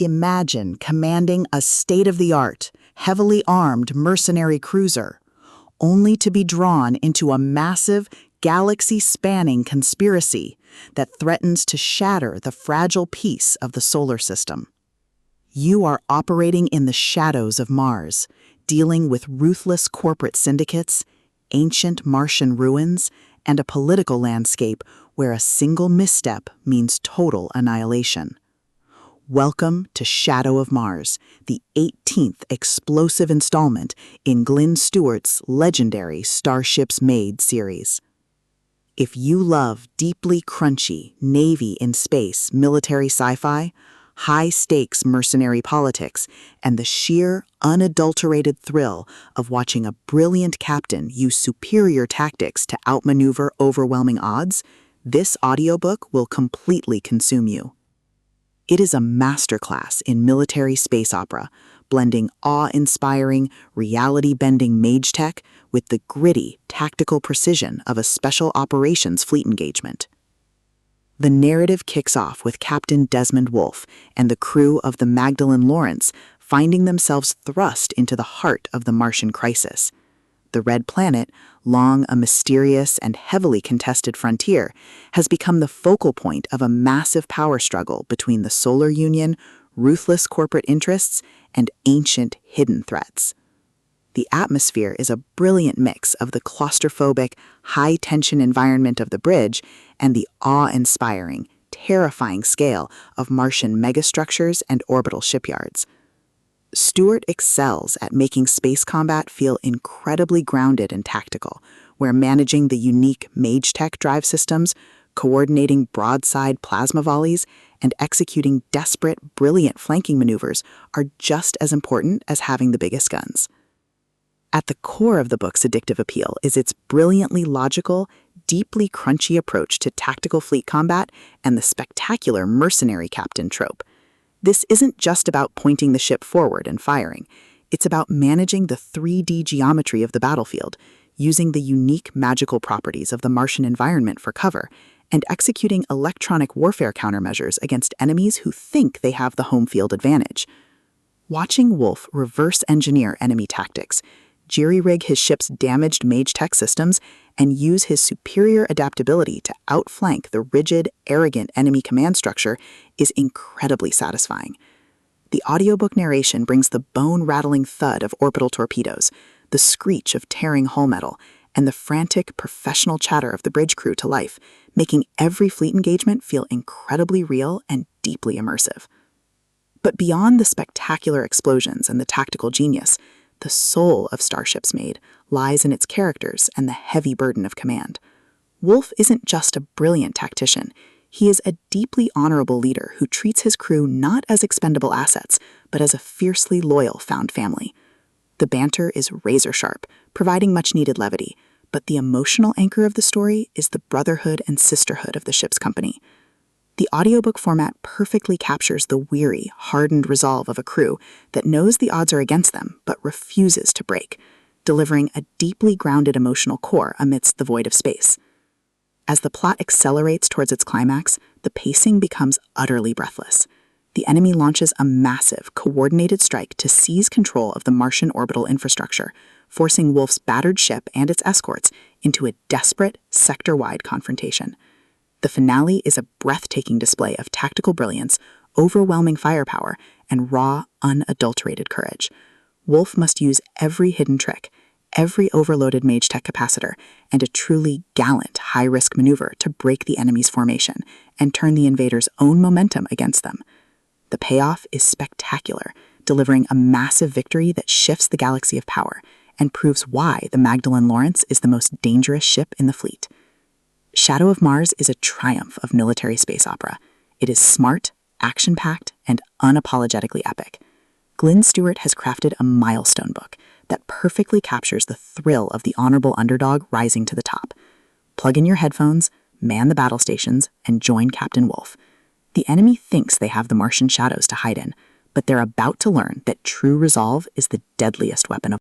Imagine commanding a state-of-the-art, heavily armed mercenary cruiser, only to be drawn into a massive, galaxy-spanning conspiracy that threatens to shatter the fragile peace of the solar system. You are operating in the shadows of Mars, dealing with ruthless corporate syndicates, ancient Martian ruins, and a political landscape where a single misstep means total annihilation. Welcome to Shadow of Mars, the 18th explosive installment in Glynn Stewart's legendary Starship's Mage series. If you love deeply crunchy Navy in space military sci-fi, high-stakes mercenary politics, and the sheer, unadulterated thrill of watching a brilliant captain use superior tactics to outmaneuver overwhelming odds, this audiobook will completely consume you. It is a masterclass in military space opera, blending awe-inspiring, reality-bending mage tech with the gritty, tactical precision of a special operations fleet engagement. The narrative kicks off with Captain Desmond Wolfe and the crew of the Magdalene Lawrence finding themselves thrust into the heart of the Martian crisis. The Red Planet, long a mysterious and heavily contested frontier, has become the focal point of a massive power struggle between the Solar Union, ruthless corporate interests, and ancient hidden threats. The atmosphere is a brilliant mix of the claustrophobic, high-tension environment of the bridge and the awe-inspiring, terrifying scale of Martian megastructures and orbital shipyards. Stewart excels at making space combat feel incredibly grounded and tactical, where managing the unique Mage tech drive systems, coordinating broadside plasma volleys, and executing desperate, brilliant flanking maneuvers are just as important as having the biggest guns. At the core of the book's addictive appeal is its brilliantly logical, deeply crunchy approach to tactical fleet combat and the spectacular Mercenary Captain trope. This isn't just about pointing the ship forward and firing. It's about managing the 3D geometry of the battlefield, using the unique magical properties of the Martian environment for cover, and executing electronic warfare countermeasures against enemies who think they have the home field advantage. Watching Wolfe reverse engineer enemy tactics, jerry-rig his ship's damaged Mage tech systems, and use his superior adaptability to outflank the rigid, arrogant enemy command structure is incredibly satisfying. The audiobook narration brings the bone-rattling thud of orbital torpedoes, the screech of tearing hull metal, and the frantic, professional chatter of the bridge crew to life, making every fleet engagement feel incredibly real and deeply immersive. But beyond the spectacular explosions and the tactical genius, the soul of Starship's Mage lies in its characters and the heavy burden of command. Wolfe isn't just a brilliant tactician. He is a deeply honorable leader who treats his crew not as expendable assets, but as a fiercely loyal found family. The banter is razor-sharp, providing much-needed levity, but the emotional anchor of the story is the brotherhood and sisterhood of the ship's company. The audiobook format perfectly captures the weary, hardened resolve of a crew that knows the odds are against them but refuses to break, delivering a deeply grounded emotional core amidst the void of space. As the plot accelerates towards its climax, the pacing becomes utterly breathless. The enemy launches a massive, coordinated strike to seize control of the Martian orbital infrastructure, forcing Wolfe's battered ship and its escorts into a desperate, sector-wide confrontation. The finale is a breathtaking display of tactical brilliance, overwhelming firepower, and raw, unadulterated courage. Wolfe must use every hidden trick, every overloaded Mage tech capacitor, and a truly gallant, high-risk maneuver to break the enemy's formation and turn the invaders' own momentum against them. The payoff is spectacular, delivering a massive victory that shifts the galaxy of power and proves why the Magdalene Lawrence is the most dangerous ship in the fleet. Shadow of Mars is a triumph of military space opera. It is smart, action-packed, and unapologetically epic. Glynn Stewart has crafted a milestone book that perfectly captures the thrill of the honorable underdog rising to the top. Plug in your headphones, man the battle stations, and join Captain Wolfe. The enemy thinks they have the Martian shadows to hide in, but they're about to learn that true resolve is the deadliest weapon of